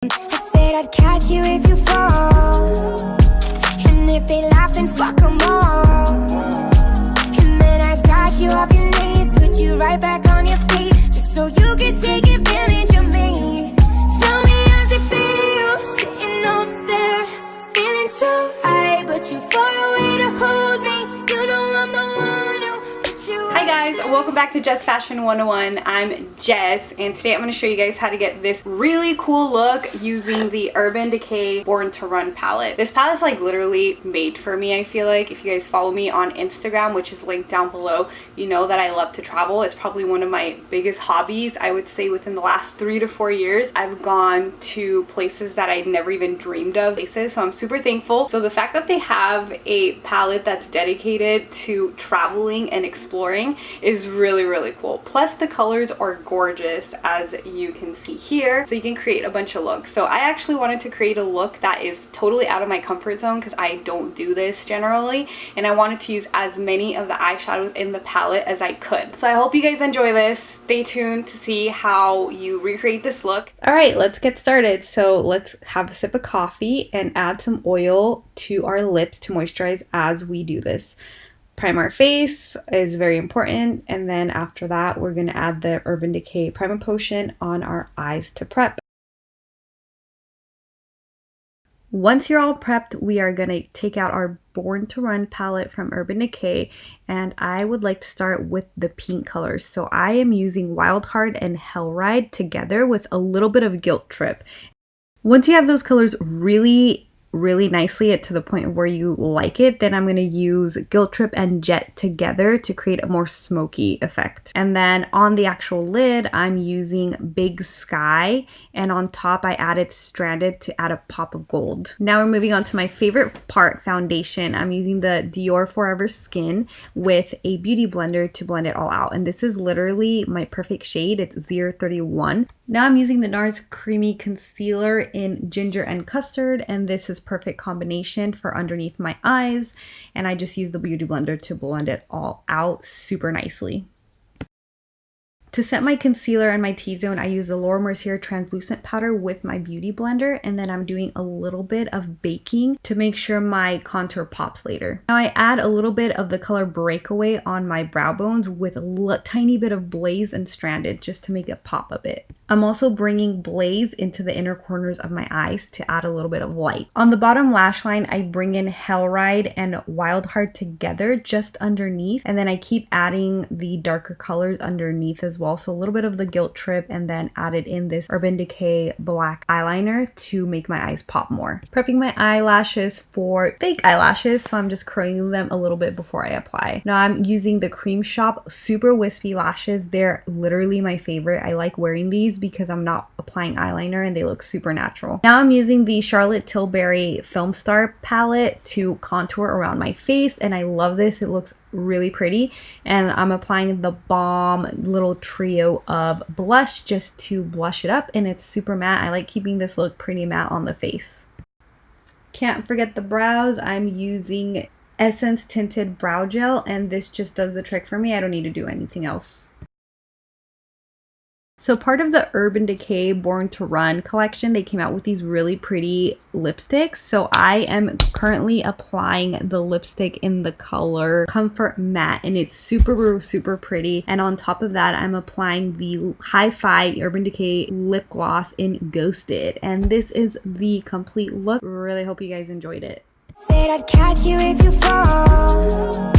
I said I'd catch you if you fall, and if they laugh then fuck them all. And then I got you off your knees, put you right back on your feet, just so you could take advantage of me. Tell me how's it feel, sitting up there, feeling so high, but too far away to hold me. You know I'm the one who put you. Hi guys, welcome back to Jess Fashion 101. I'm Jess, and today I'm going to show you guys how to get this really cool look using the Urban Decay Born to Run palette. This palette is like literally made for me. I feel like if you guys follow me on Instagram, which is linked down below, you know that I love to travel. It's probably one of my biggest hobbies. I would say within the last 3 to 4 years, I've gone to places that I'd never even dreamed of places, so I'm super thankful. So the fact that they have a palette that's dedicated to traveling and exploring is really cool. Plus the colors are gorgeous, as you can see here, so you can create a bunch of looks. So I actually wanted to create a look that is totally out of my comfort zone because I don't do this generally, and I wanted to use as many of the eyeshadows in the palette as I could. So I hope you guys enjoy this. Stay tuned to see how you recreate this look. All right, let's get started. So let's have a sip of coffee and add some oil to our lips to moisturize as we do this. Prime our face is very important, and then after that we're going to add the Urban Decay Primer Potion on our eyes to prep. Once you're all prepped, we are going to take out our Born to Run palette from Urban Decay, and I would like to start with the pink colors. So I am using Wild Heart and Hell Ride together with a little bit of Guilt Trip. Once you have those colors really nicely to the point where you like it, then I'm going to use Guilt Trip and Jet together to create a more smoky effect. And then on the actual lid, I'm using Big Sky, and on top I added Stranded to add a pop of gold. Now we're moving on to my favorite part, foundation. I'm using the Dior Forever Skin with a beauty blender to blend it all out, and this is literally my perfect shade. It's 031. Now I'm using the NARS Creamy Concealer in Ginger and Custard, and this is perfect combination for underneath my eyes, and I just use the beauty blender to blend it all out super nicely. To set my concealer and my T-zone, I use the Laura Mercier translucent powder with my beauty blender, and then I'm doing a little bit of baking to make sure my contour pops later. Now I add a little bit of the color Breakaway on my brow bones with a tiny bit of Blaze and Stranded just to make it pop a bit. I'm also bringing Blaze into the inner corners of my eyes to add a little bit of light. On the bottom lash line, I bring in Hell Ride and Wild Heart together just underneath, and then I keep adding the darker colors underneath as well. So a little bit of the Guilt Trip, and then added in this Urban Decay black eyeliner to make my eyes pop more. Prepping my eyelashes for fake eyelashes, so I'm just curling them a little bit before I apply. Now I'm using the Cream Shop Super Wispy lashes. They're literally my favorite. I like wearing these because I'm not applying eyeliner and they look super natural. Now I'm using the Charlotte Tilbury Film Star palette to contour around my face, and I love this. It looks really pretty, and I'm applying the Balm little trio of blush just to blush it up, and it's super matte. I like keeping this look pretty matte on the face. Can't forget the brows. I'm using Essence Tinted Brow Gel, and this just does the trick for me. I don't need to do anything else. So part of the Urban Decay Born to Run collection, they came out with these really pretty lipsticks. So I am currently applying the lipstick in the color Comfort Matte, and it's super pretty. And on top of that, I'm applying the Hi-Fi Urban Decay lip gloss in Ghosted. And this is the complete look. Really hope you guys enjoyed it. Said I'd catch you if you fall.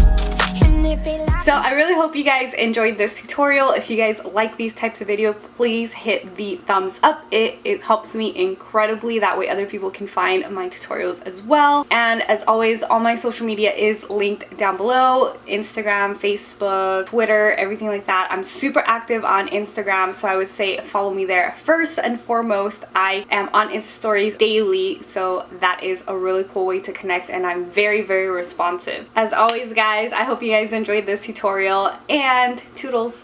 So I really hope you guys enjoyed this tutorial. If you guys like these types of videos, please hit the thumbs up. It helps me incredibly. That way other people can find my tutorials as well. And as always, all my social media is linked down below. Instagram, Facebook, Twitter, everything like that. I'm super active on Instagram, so I would say follow me there first and foremost. I am on Insta stories daily, so that is a really cool way to connect, and I'm very responsive. As always guys, I hope you guys enjoyed this tutorial, and toodles.